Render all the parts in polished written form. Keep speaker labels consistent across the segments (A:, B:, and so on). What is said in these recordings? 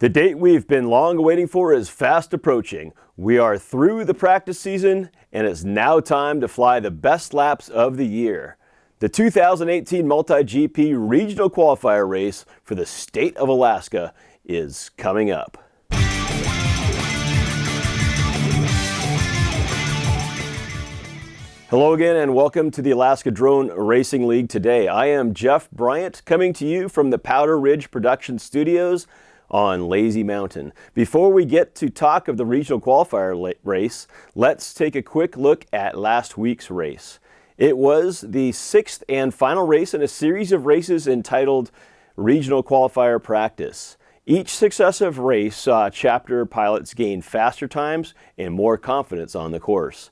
A: The date we've been long waiting for is fast approaching. We are through the practice season, and it's now time to fly the best laps of the year. The 2018 MultiGP Regional Qualifier race for the state of Alaska is coming up. Hello again and welcome to the Alaska Drone Racing League today. I am Jeff Bryant coming to you from the Powder Ridge Production Studios on Lazy Mountain. Before we get to talk of the regional qualifier race, let's take a quick look at last week's race. It was the sixth and final race in a series of races entitled Regional Qualifier Practice. Each successive race saw chapter pilots gain faster times and more confidence on the course.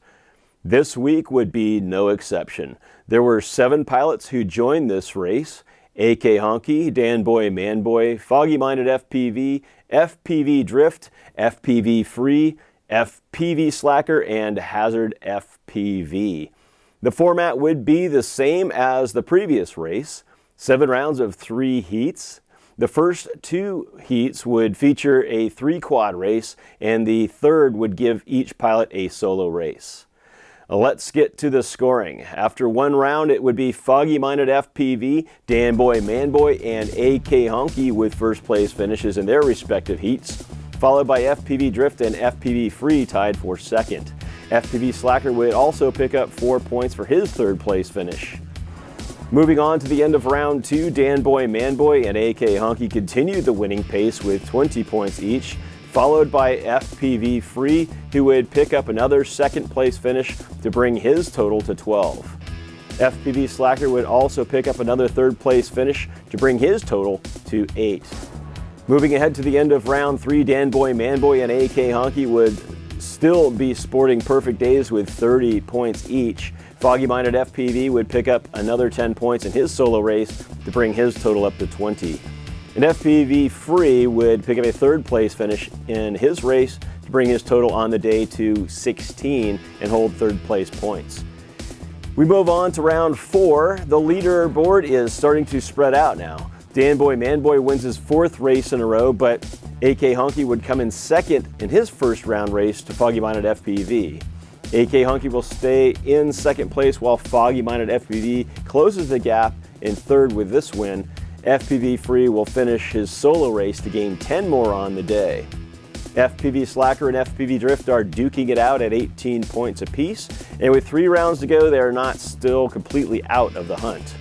A: This week would be no exception. There were 7 pilots who joined this race: AK Honky, Dan Boy, Man Boy, Foggy Minded FPV, FPV Drift, FPV Free, FPV Slacker, and Hazard FPV. The format would be the same as the previous race, 7 rounds of 3 heats. The first 2 heats would feature a 3-quad race, and the third would give each pilot a solo race. Let's get to the scoring. After 1 round, it would be Foggy Minded FPV, Dan Boy, Man Boy, and AK Honky with first place finishes in their respective heats, followed by FPV Drift and FPV Free tied for second. FPV Slacker would also pick up 4 points for his third place finish. Moving on to the end of round 2, Dan Boy, Man Boy, and AK Honky continued the winning pace with 20 points each, followed by FPV Free, who would pick up another second place finish to bring his total to 12. FPV Slacker would also pick up another third place finish to bring his total to 8. Moving ahead to the end of round 3, Dan Boy, Man Boy, and AK Honky would still be sporting perfect days with 30 points each. Foggy Minded FPV would pick up another 10 points in his solo race to bring his total up to 20. And FPV Free would pick up a third place finish in his race to bring his total on the day to 16 and hold third place points. We move on to round 4. The leaderboard is starting to spread out now. Dan Boy, Man Boy wins his 4th race in a row, but AK Honky would come in second in his first round race to Foggy Minded FPV. AK Honky will stay in second place while Foggy Minded FPV closes the gap in third with this win. FPV Free will finish his solo race to gain 10 more on the day. FPV Slacker and FPV Drift are duking it out at 18 points apiece, and with 3 rounds to go, they are not still completely out of the hunt.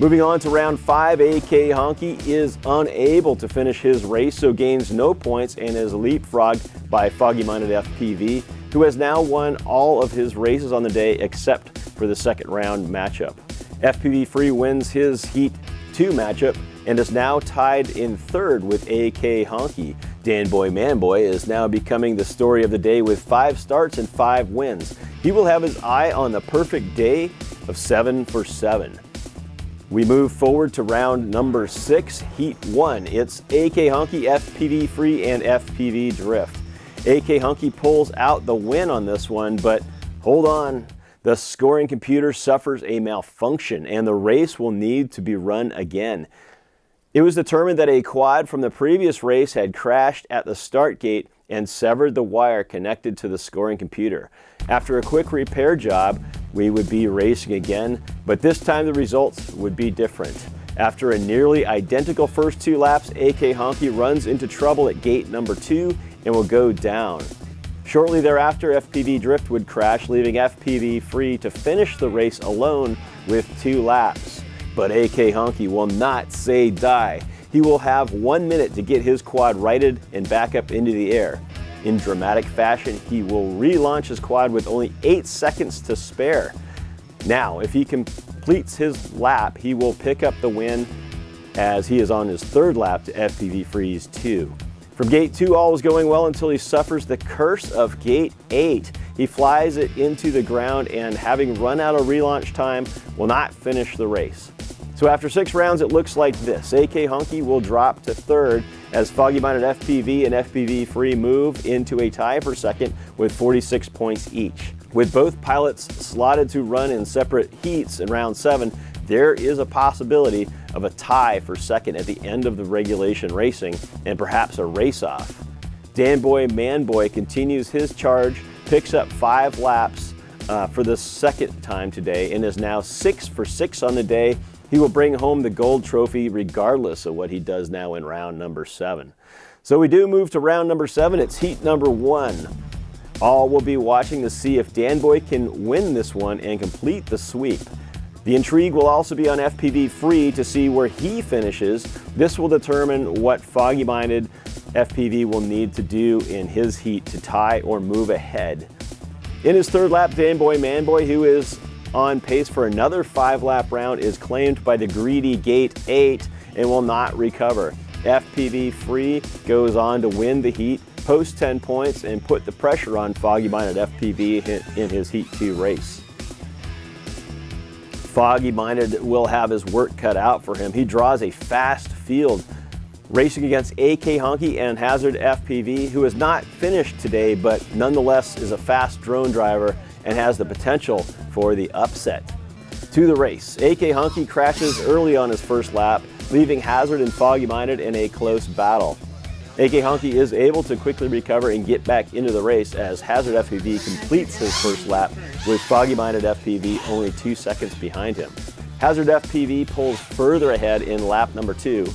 A: Moving on to round 5, AK Honky is unable to finish his race, so gains no points and is leapfrogged by Foggy Minded FPV, who has now won all of his races on the day except for the second round matchup. FPV Free wins his Heat 2 matchup and is now tied in third with AK Honky. Dan Boy, Man Boy is now becoming the story of the day with 5 starts and 5 wins. He will have his eye on the perfect day of 7 for 7. We move forward to round number 6, Heat 1. It's AK Honky, FPV Free, and FPV Drift. AK Honky pulls out the win on this one, but hold on. The scoring computer suffers a malfunction and the race will need to be run again. It was determined that a quad from the previous race had crashed at the start gate and severed the wire connected to the scoring computer. After a quick repair job, we would be racing again, but this time the results would be different. After a nearly identical first 2 laps, AK Honky runs into trouble at gate number 2 and will go down. Shortly thereafter, FPV Drift would crash, leaving FPV Free to finish the race alone with 2 laps. But AK Honky will not say die. He will have 1 minute to get his quad righted and back up into the air. In dramatic fashion, he will relaunch his quad with only 8 seconds to spare. Now, if he completes his lap, he will pick up the win as he is on his 3rd lap to FPV Free's 2. From gate 2, all is going well until he suffers the curse of gate 8. He flies it into the ground and, having run out of relaunch time, will not finish the race. So after 6 rounds, it looks like this. AK Honky will drop to 3rd as Foggy Minded FPV and FPV Free move into a tie for 2nd with 46 points each. With both pilots slotted to run in separate heats in round 7, there is a possibility of a tie for second at the end of the regulation racing and perhaps a race-off. Danboy Manboy continues his charge, picks up 5 laps for the second time today and is now 6 for 6 on the day. He will bring home the gold trophy regardless of what he does now in round number 7. So we do move to round number 7. It's heat number 1. All will be watching to see if Danboy can win this one and complete the sweep. The intrigue will also be on FPV Free to see where he finishes. This will determine what foggy-minded FPV will need to do in his heat to tie or move ahead. In his third lap, Danboy Manboy, who is on pace for another 5-lap round, is claimed by the greedy Gate 8 and will not recover. FPV Free goes on to win the heat, post 10 points, and put the pressure on foggy-minded FPV in his Heat 2 race. Foggy-minded will have his work cut out for him. He draws a fast field, racing against AK Honky and Hazard FPV, who has not finished today, but nonetheless is a fast drone driver and has the potential for the upset. To the race, AK Honky crashes early on his first lap, leaving Hazard and Foggy-minded in a close battle. AK Honky is able to quickly recover and get back into the race as Hazard FPV completes his first lap with Foggy-minded FPV only 2 seconds behind him. Hazard FPV pulls further ahead in lap number 2.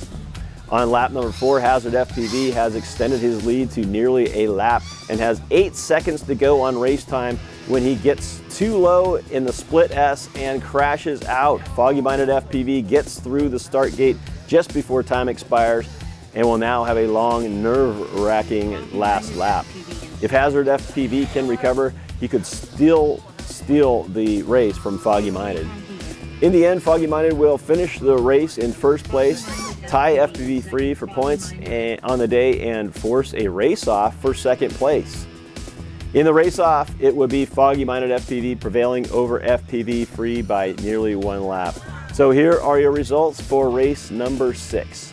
A: On lap number 4, Hazard FPV has extended his lead to nearly a lap and has 8 seconds to go on race time when he gets too low in the split S and crashes out. Foggy-minded FPV gets through the start gate just before time expires and will now have a long, nerve-wracking last lap. If Hazard FPV can recover, he could still steal the race from Foggy-minded. In the end, Foggy-minded will finish the race in first place, tie FPV Free for points on the day, and force a race-off for second place. In the race-off, it would be Foggy-minded FPV prevailing over FPV Free by nearly 1 lap. So here are your results for race number 6.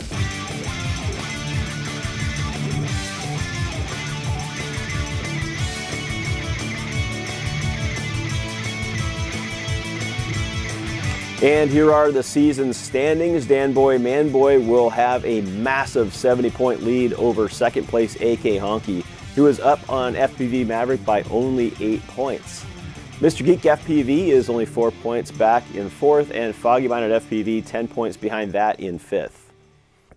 A: And here are the season standings. Danboy Manboy will have a massive 70-point lead over second place AK Honky, who is up on FPV Maverick by only 8 points. Mr. Geek FPV is only 4 points back in 4th, and Foggy-minded FPV 10 points behind that in 5th.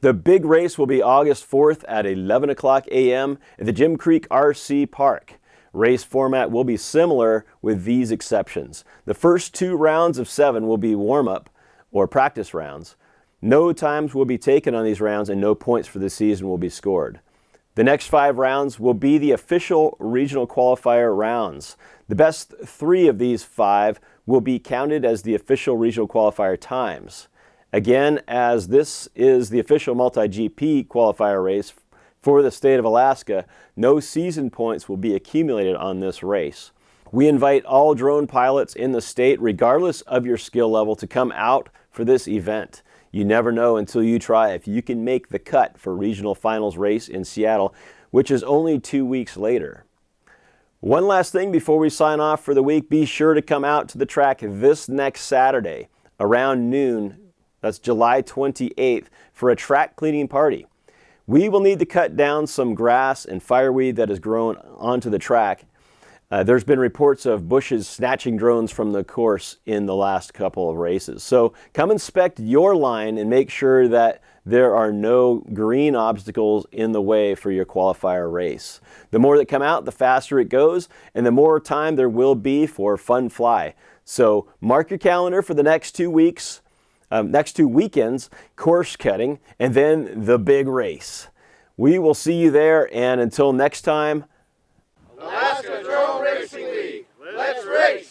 A: The big race will be August 4th at 11 o'clock a.m. at the Jim Creek RC Park. Race format will be similar with these exceptions. The first 2 rounds of 7 will be warm-up or practice rounds. No times will be taken on these rounds and no points for the season will be scored. The next 5 rounds will be the official regional qualifier rounds. The best 3 of these 5 will be counted as the official regional qualifier times. Again, as this is the official MultiGP qualifier race for the state of Alaska, no season points will be accumulated on this race. We invite all drone pilots in the state, regardless of your skill level, to come out for this event. You never know until you try if you can make the cut for regional finals race in Seattle, which is only 2 weeks later. One last thing before we sign off for the week, be sure to come out to the track this next Saturday around noon, that's July 28th, for a track cleaning party. We will need to cut down some grass and fireweed that has grown onto the track. There's been reports of bushes snatching drones from the course in the last couple of races. So come inspect your line and make sure that there are no green obstacles in the way for your qualifier race. The more that come out, the faster it goes, and the more time there will be for fun fly. So mark your calendar for the next 2 weeks. Next 2 weekends, course cutting, and then the big race. We will see you there, and until next time,
B: Alaska Drone Racing League, let's race!